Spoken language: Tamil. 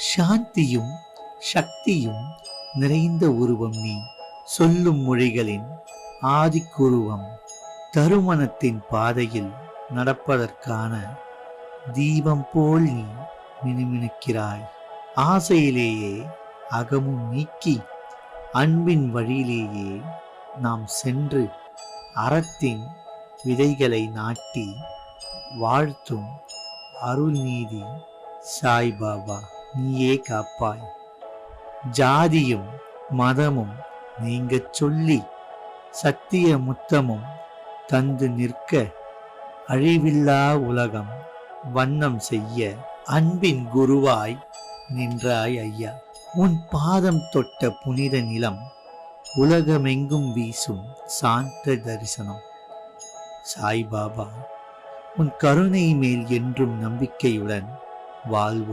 சாந்தியும் சக்தியும் நிறைந்த உருவம் நீ. சொல்லும் மொழிகளின் ஆதிக்குருவம். தருமணத்தின் பாதையில் நடப்பதற்கான தீபம் போல் நீ மினுமினுக்கிறாய். ஆசையிலேயே அகமும் நீக்கி அன்பின் வழியிலேயே நாம் சென்று அறத்தின் விதைகளை நாட்டி வாழ்த்தும் அருள்நீதி சாய்பாபா நீயே காப்பாய். ஜாதியும் மதமும் நீங்கச் சொல்லி சத்திய முத்தமும் தந்து நிற்க அழிவில்லா உலகம் வண்ணம் செய்ய அன்பின் குருவாய் நின்றாய் ஐயா. உன் பாதம் தொட்ட புனித நிலம் உலகமெங்கும் வீசும் சாந்த தரிசனம். சாய்பாபா, உன் கருணை மேல் என்றும் நம்பிக்கையுடன் வாழ்வோம்.